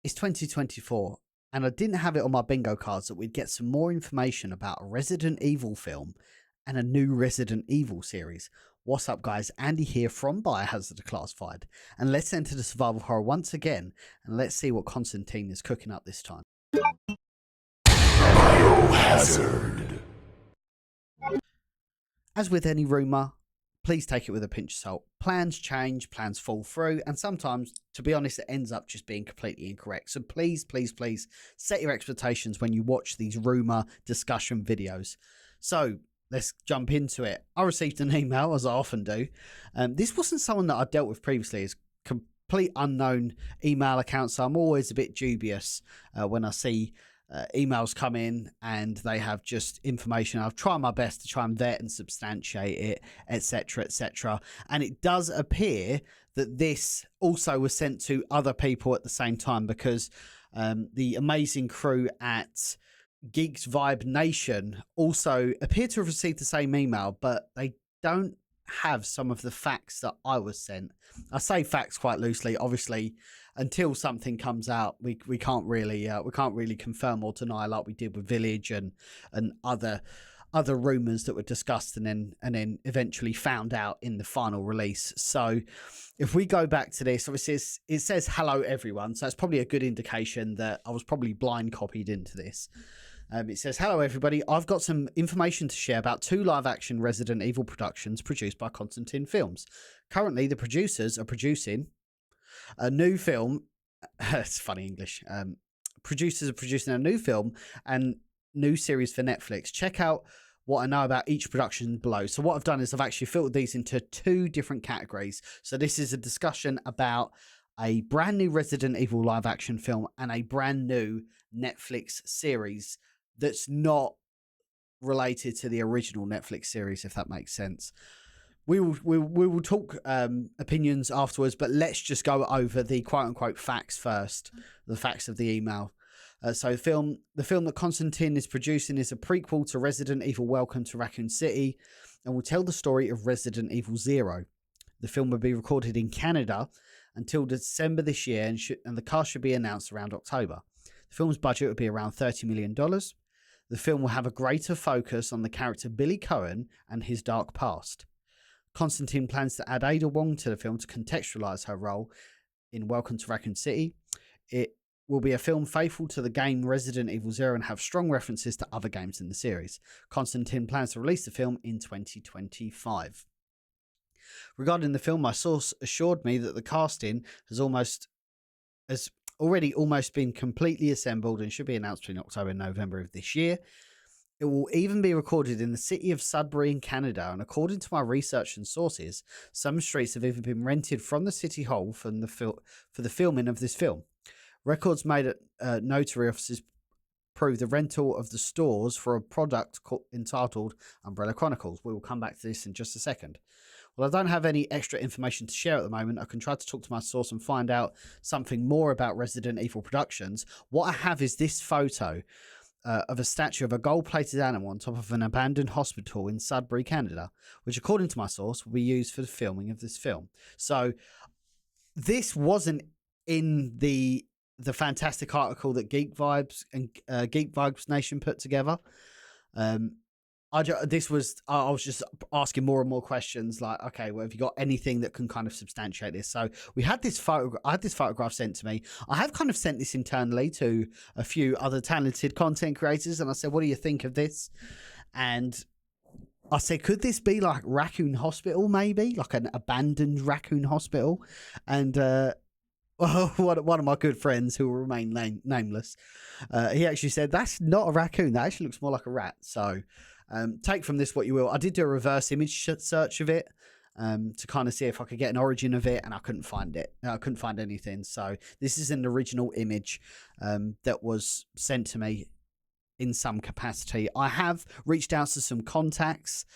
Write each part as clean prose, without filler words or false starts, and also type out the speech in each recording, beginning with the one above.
It's 2024, and I didn't have it on my bingo cards that we'd get some more information about a Resident Evil film and a new Resident Evil series. What's up, guys? Andy here from Biohazard Declassified, and let's enter the survival horror once again, and let's see what Constantine is cooking up this time. Biohazard. As with any rumour, please take it with a pinch of salt. Plans change, plans fall through, and sometimes, to be honest, it ends up just being completely incorrect. So please, please, please set your expectations when you watch these rumour discussion videos. So let's jump into it. I received an email, as I often do. This wasn't someone that I dealt with previously. It's complete unknown email account, so I'm always a bit dubious when I see emails come in and they have just information. I've tried my best to try and vet and substantiate it, etc., etc. And it does appear that this also was sent to other people at the same time, because the amazing crew at Geeks Vibe Nation also appear to have received the same email, but they don't have some of the facts that I was sent. I say facts quite loosely. Obviously, until something comes out, we can't really confirm or deny, like we did with Village and other rumors that were discussed and then eventually found out in the final release. So if we go back to this, obviously it says hello everyone, so it's probably a good indication that I was probably blind copied into this. It says, hello everybody, I've got some information to share about 2 live-action Resident Evil productions produced by Constantine Films. Currently, the producers are producing a new film. It's funny English. Producers are producing a new film and new series for Netflix. Check out what I know about each production below. So what I've done is I've actually filtered these into 2 different categories. So this is a discussion about a brand new Resident Evil live-action film and a brand new Netflix series that's not related to the original Netflix series, if that makes sense. We will talk opinions afterwards, but let's just go over the quote-unquote facts first, the facts of the email. So the film that Constantine is producing is a prequel to Resident Evil Welcome to Raccoon City and will tell the story of Resident Evil 0. The film will be recorded in Canada until December this year, and the cast should be announced around October. The film's budget will be around $30 million. The film will have a greater focus on the character Billy Cohen and his dark past. Constantine plans to add Ada Wong to the film to contextualize her role in Welcome to Raccoon City. It will be a film faithful to the game Resident Evil 0 and have strong references to other games in the series. Constantine plans to release the film in 2025. Regarding the film, my source assured me that the casting has already almost been completely assembled and should be announced between October and November of this year. It will even be recorded in the city of Sudbury in Canada, and according to my research and sources, some streets have even been rented from the city hall for the filming of this film. Records made at notary offices prove the rental of the stores for a product entitled Umbrella Chronicles. We will come back to this in just a second. Well, I don't have any extra information to share at the moment. I can try to talk to my source and find out something more about Resident Evil Productions. What I have is this photo of a statue of a gold-plated animal on top of an abandoned hospital in Sudbury, Canada, which, according to my source, will be used for the filming of this film. So this wasn't in the fantastic article that Geek Vibes and Geek Vibes Nation put together. I was just asking more and more questions, like, okay, well, have you got anything that can kind of substantiate this? So we had this photo. I had this photograph sent to me. I have kind of sent this internally to a few other talented content creators, and I said, what do you think of this? And I said, could this be like Raccoon Hospital, maybe like an abandoned raccoon hospital? And one of my good friends, who will remain nameless, he actually said, that's not a raccoon. That actually looks more like a rat. So take from this what you will. I did do a reverse image search of it to kind of see if I could get an origin of it, and I couldn't find it. I couldn't find anything. So this is an original image that was sent to me in some capacity. I have reached out to some contacts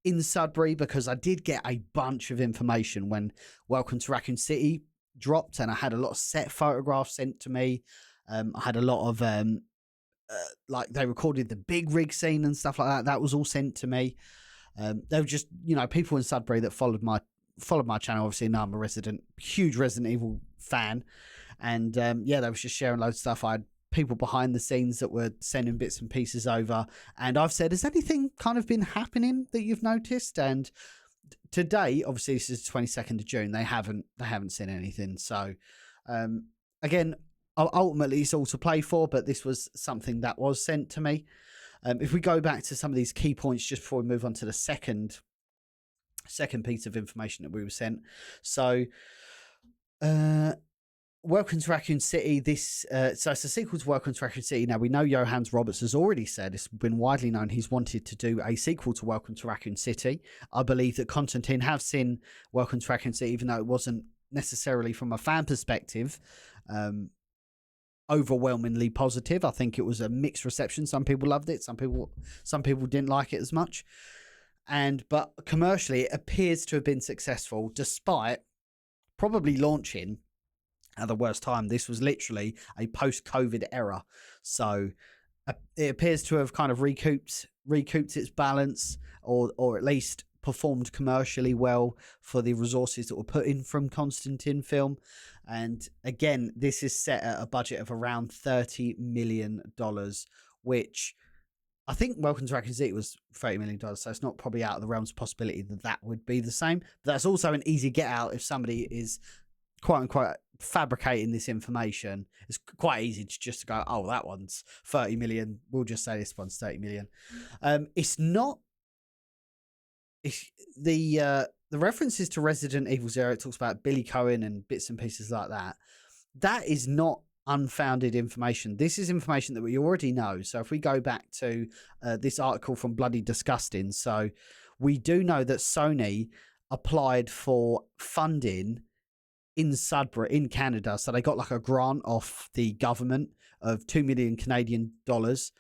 in Sudbury because I did get a bunch of information when Welcome to Raccoon City dropped, and I had a lot of set photographs sent to me. I had a lot of like they recorded the big rig scene and stuff like that. That was all sent to me. They were just, people in Sudbury that followed my channel. Obviously, now I'm a huge Resident Evil fan, And yeah, they was just sharing loads of stuff. I had people behind the scenes that were sending bits and pieces over, and I've said, has anything kind of been happening that you've noticed? And today, obviously, this is the 22nd of June. They haven't seen anything. So again, ultimately, it's all to play for, but this was something that was sent to me. If we go back to some of these key points just before we move on to the second piece of information that we were sent. So Welcome to Raccoon City. So it's a sequel to Welcome to Raccoon City. Now, we know Johannes Roberts has already said, it's been widely known, he's wanted to do a sequel to Welcome to Raccoon City. I believe that Konstantin have seen Welcome to Raccoon City, even though it wasn't necessarily from a fan perspective overwhelmingly positive. I think it was a mixed reception. Some people loved it, some people didn't like it as much. But commercially, it appears to have been successful, despite probably launching at the worst time. This was literally a post-COVID era, so it appears to have kind of recouped its balance, or at least performed commercially well for the resources that were put in from Konstantin Film. And again, this is set at a budget of around $30 million, which I think Welcome to Raccoon City was $30 million, so it's not probably out of the realms of possibility that would be the same. But that's also an easy get out if somebody is quote unquote fabricating this information. It's quite easy to just go, oh, that one's 30 million. We'll just say this one's 30 million. It's not. It's the references to Resident Evil Zero. It talks about Billy Cohen and bits and pieces like that. That is not unfounded information. This is information that we already know. So if we go back to this article from Bloody Disgusting, so we do know that Sony applied for funding in Sudbury in Canada. So they got like a grant off the government of 2 million Canadian dollars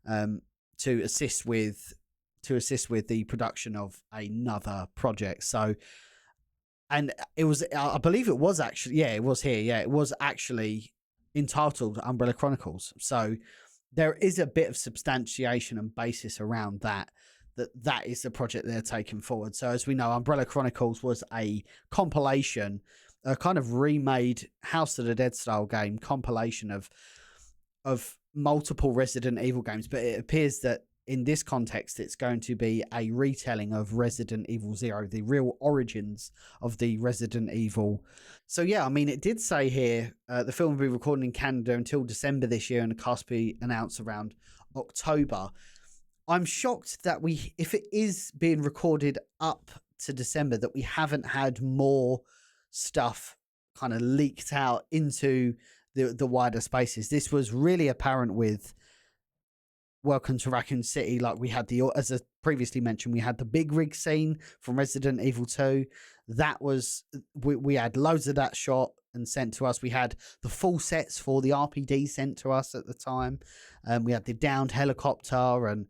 to assist with the production of another project. So, and it was, I believe it was actually, yeah, it was here. Yeah, it was actually entitled Umbrella Chronicles. So there is a bit of substantiation and basis around that is the project they're taking forward. So as we know, Umbrella Chronicles was a compilation, a kind of remade House of the Dead style game compilation of multiple Resident Evil games. But it appears that in this context, it's going to be a retelling of Resident Evil Zero, the real origins of the Resident Evil. So yeah, I mean, it did say here, the film will be recorded in Canada until December this year, and the cast will be announced around October. I'm shocked that if it is being recorded up to December, that we haven't had more stuff kind of leaked out into the wider spaces. This was really apparent with Welcome to Raccoon City. Like, we had as I previously mentioned, we had the big rig scene from Resident Evil 2. That was, we had loads of that shot and sent to us. We had the full sets for the RPD sent to us at the time. We had the downed helicopter and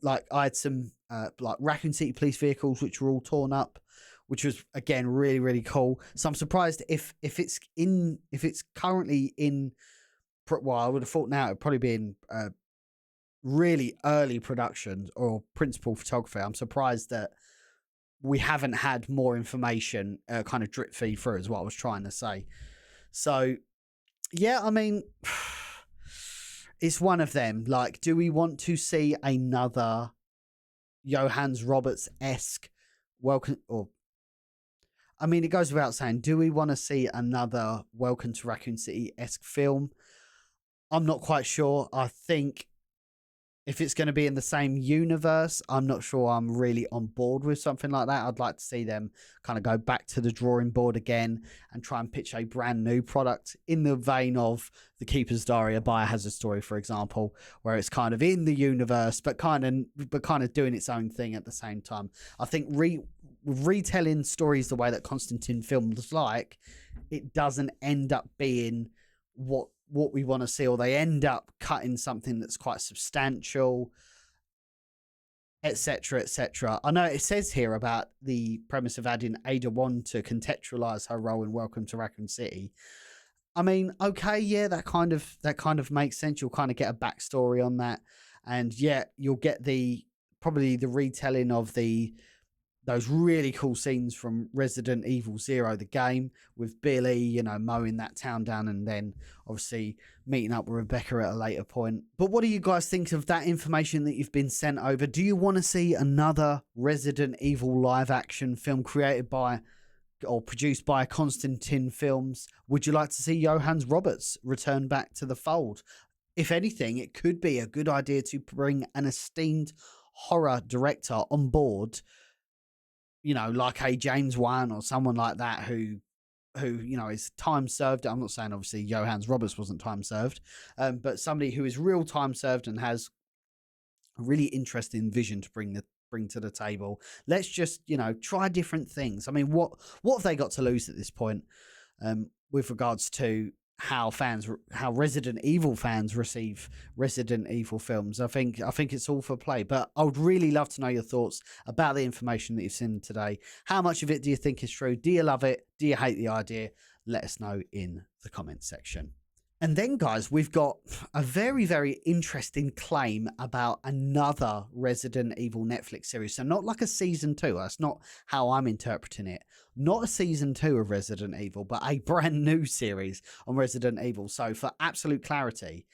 I had some like Raccoon City police vehicles which were all torn up, which was again really, really cool. So I'm surprised if it's currently in, well, I would have thought now it'd probably be in really early production or principal photography. I'm surprised that we haven't had more information kind of drip feed through, is what I was trying to say. So yeah, I mean, it's one of them. Like, do we want to see another Johannes Roberts-esque Welcome, or I mean, it goes without saying, do we want to see another Welcome to Raccoon City-esque film? I'm not quite sure. I think if it's going to be in the same universe, I'm not sure I'm really on board with something like that. I'd like to see them kind of go back to the drawing board again and try and pitch a brand new product in the vein of The Keeper's Diary, a Biohazard story, for example, where it's kind of in the universe, but kind of doing its own thing at the same time. I think retelling stories the way that Konstantin films like, it doesn't end up being what we want to see, or they end up cutting something that's quite substantial, etc., etc. I know it says here about the premise of adding Ada Wong to contextualize her role in Welcome to Raccoon City. I mean, okay, yeah, that kind of makes sense. You'll kind of get a backstory on that, and yeah, you'll get probably the retelling of the those really cool scenes from Resident Evil Zero, the game, with Billy, you know, mowing that town down and then obviously meeting up with Rebecca at a later point. But what do you guys think of that information that you've been sent over? Do you want to see another Resident Evil live action film created by or produced by Constantine Films? Would you like to see Johannes Roberts return back to the fold? If anything, it could be a good idea to bring an esteemed horror director on board, you know, like a James Wan or someone like that who you know is time served. I'm not saying obviously Johannes Roberts wasn't time served, but somebody who is real time served and has a really interesting vision to bring to the table. Let's just, you know, try different things. I mean, what have they got to lose at this point, with regards to how Resident Evil fans receive Resident Evil films? I think it's all for play, but I would really love to know your thoughts about the information that you've seen today. How much of it do you think is true? Do you love it? Do you hate the idea? Let us know in the comments section. And then, guys, we've got a very, very interesting claim about another Resident Evil Netflix series. So not like a season 2. That's not how I'm interpreting it. Not a season 2 of Resident Evil, but a brand new series on Resident Evil. So for absolute clarity,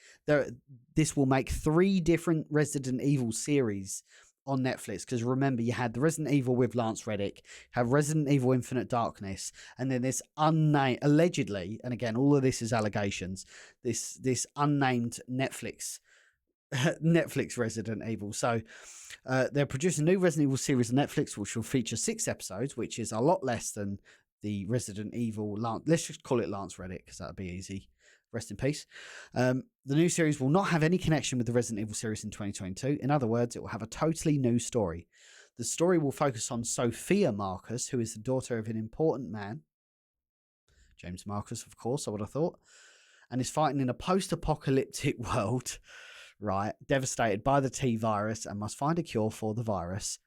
this will make 3 different Resident Evil series on Netflix, because remember, you had the Resident Evil with Lance Reddick, have Resident Evil Infinite Darkness, and then this unnamed, allegedly, and again, all of this is allegations, this unnamed Netflix Resident Evil. So they're producing a new Resident Evil series on Netflix, which will feature 6 episodes, which is a lot less than the Resident Evil let's just call it Lance Reddick, because that'd be easy. Rest in peace. The new series will not have any connection with the Resident Evil series in 2022. In other words, it will have a totally new story. The story will focus on Sophia Marcus, who is the daughter of an important man, James Marcus, of course, I would have thought, and is fighting in a post-apocalyptic world, right, devastated by the T virus, and must find a cure for the virus.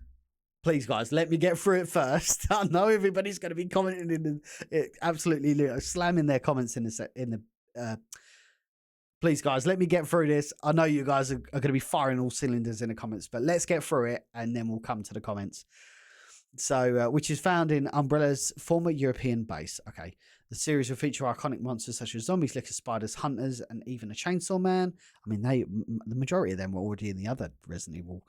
Please, guys, let me get through it first. I know everybody's going to be commenting absolutely slamming their comments in the please, guys, let me get through this. I know you guys are going to be firing all cylinders in the comments, but let's get through it and then we'll come to the comments. So, which is found in Umbrella's former European base. Okay, the series will feature iconic monsters such as zombies, licker spiders, hunters, and even a chainsaw man. I mean, the majority of them were already in the other Resident Evil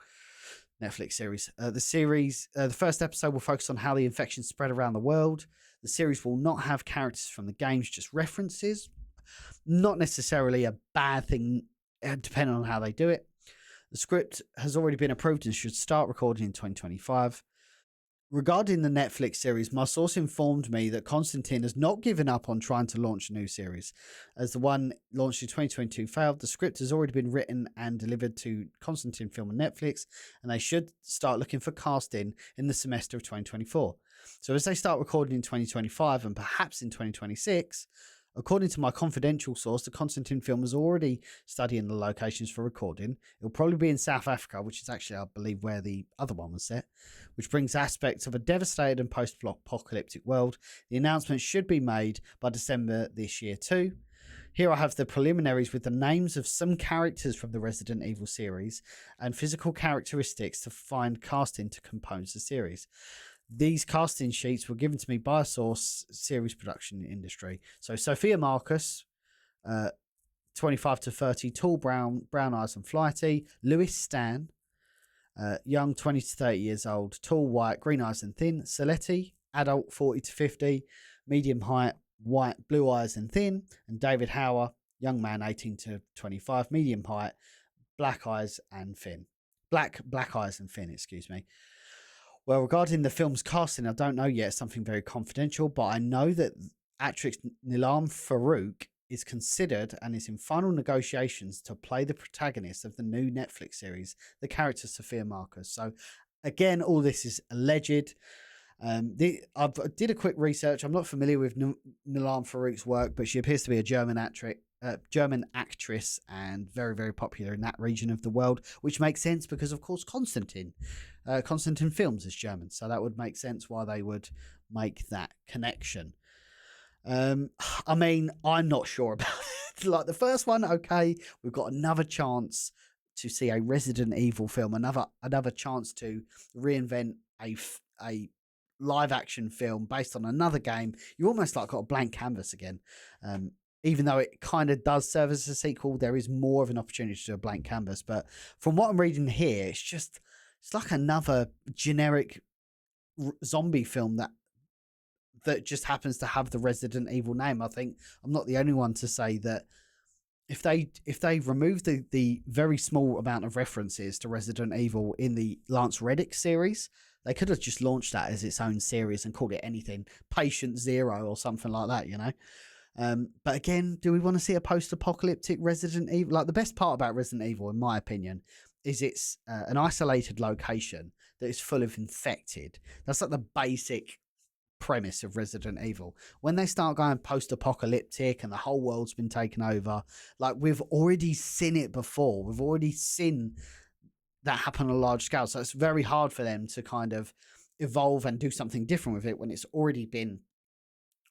Netflix series. The first episode will focus on how the infection spread around the world. The series will not have characters from the games, just references. Not necessarily a bad thing, depending on how they do it. The script has already been approved and should start recording in 2025. Regarding the Netflix series, my source informed me that Constantine has not given up on trying to launch a new series. As the one launched in 2022 failed, the script has already been written and delivered to Constantine Film and Netflix, and they should start looking for casting in the semester of 2024. So as they start recording in 2025 and perhaps in 2026, according to my confidential source, the Constantine Film is already studying the locations for recording. It will probably be in South Africa, which is actually, I believe, where the other one was set, which brings aspects of a devastated and post-apocalyptic world. The announcement should be made by December this year too. Here I have the preliminaries with the names of some characters from the Resident Evil series and physical characteristics to find casting to compose the series. These casting sheets were given to me by a source series production industry. So Sophia Marcus, 25 to 30, tall, brown eyes and flighty. Lewis Stan, young, 20 to 30 years old, tall, white, green eyes and thin. Saletti, adult, 40 to 50, medium height, white, blue eyes and thin. And David Hauer, young man, 18 to 25, medium height, black eyes and thin. Black eyes and thin, excuse me. Well, regarding the film's casting, I don't know yet, something very confidential, but I know that actress Nilam Farouk is considered and is in final negotiations to play the protagonist of the new Netflix series, the character Sophia Marcus. So, again, all this is alleged. I did a quick research. I'm not familiar with Nilam Farouk's work, but she appears to be a German actress and very, very popular in that region of the world, which makes sense because, of course, Constantine Films is German, so that would make sense why they would make that connection. I mean, I'm not sure about it. Like the first one, okay, we've got another chance to see a Resident Evil film, another chance to reinvent a live action film based on another game, you almost like got a blank canvas again. Even though it kind of does serve as a sequel, there is more of an opportunity to do a blank canvas. But from what I'm reading here, it's like another generic zombie film that just happens to have the Resident Evil name. I think I'm not the only one to say that if they remove the very small amount of references to Resident Evil in the Lance Reddick series, they could have just launched that as its own series and called it anything, Patient Zero or something like that, you know. But again, do we want to see a post-apocalyptic Resident Evil? Like, the best part about Resident Evil, in my opinion, is it's an isolated location that is full of infected. That's like the basic premise of Resident Evil. When they start going post-apocalyptic and the whole world's been taken over, like, we've already seen it before. We've already seen that happen on a large scale. So it's very hard for them to kind of evolve and do something different with it when it's already been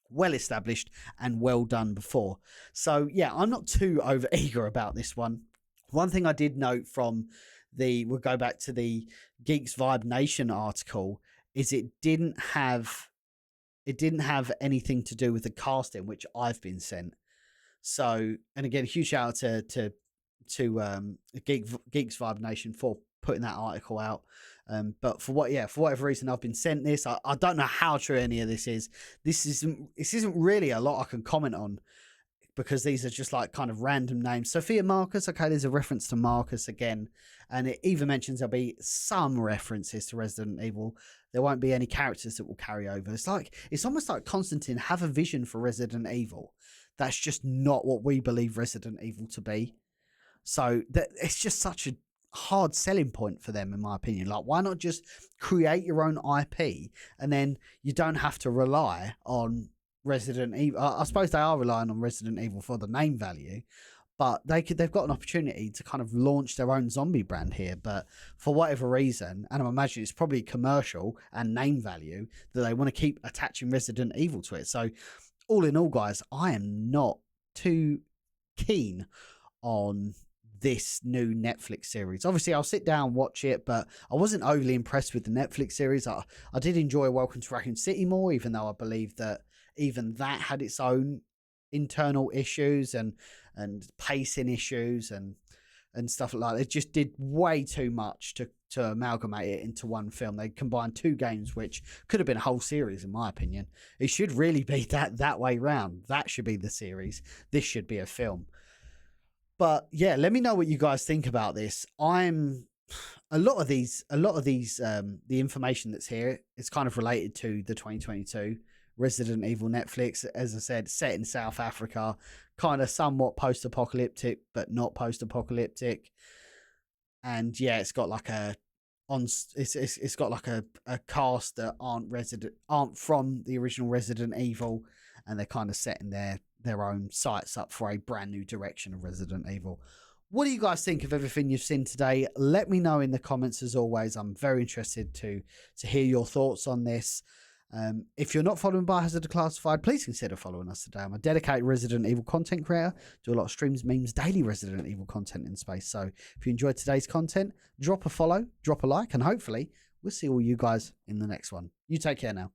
well established and well done before. So yeah, I'm not too over eager about this one. One thing I did note from we'll go back to the Geeks Vibe Nation article, is it didn't have anything to do with the casting, which I've been sent. So, and again, huge shout out to Geeks Vibe Nation for putting that article out. But for whatever reason, I've been sent this. I don't know how true any of this is. This isn't really a lot I can comment on, because these are just like kind of random names. Sophia Marcus, okay, there's a reference to Marcus again, and it even mentions there'll be some references to Resident Evil. There won't be any characters that will carry over. It's almost like Constantine have a vision for Resident Evil that's just not what we believe Resident Evil to be. So that it's just such a hard selling point for them, in my opinion. Like, why not just create your own IP, and then you don't have to rely on Resident Evil. I suppose they are relying on Resident Evil for the name value, but they've got an opportunity to kind of launch their own zombie brand here. But for whatever reason, and I imagine it's probably commercial and name value, that they want to keep attaching Resident Evil to it. So all in all, guys, I am not too keen on this new Netflix series. Obviously, I'll sit down and watch it, but I wasn't overly impressed with the Netflix series. I did enjoy Welcome to Raccoon City more, even though I believe that even that had its own internal issues and pacing issues and stuff like that. It just did way too much to amalgamate it into one film. They combined two games, which could have been a whole series, in my opinion. It should really be that way round. That should be the series. This should be a film. But yeah, let me know what you guys think about this. A lot of these, the information that's here is kind of related to the 2022 Resident Evil Netflix. As I said, set in South Africa, kind of somewhat post-apocalyptic, but not post-apocalyptic. And yeah, it's got like a cast that aren't from the original Resident Evil, and they're kind of setting their own sights up for a brand new direction of Resident Evil. What do you guys think of everything you've seen today? Let me know in the comments. As always, I'm very interested to hear your thoughts on this. If you're not following Biohazard Declassified, please consider following us today. I'm a dedicated Resident Evil content creator, do a lot of streams, memes, daily Resident Evil content in space. So if you enjoyed today's content, drop a follow, drop a like, and hopefully we'll see all you guys in the next one. You take care now.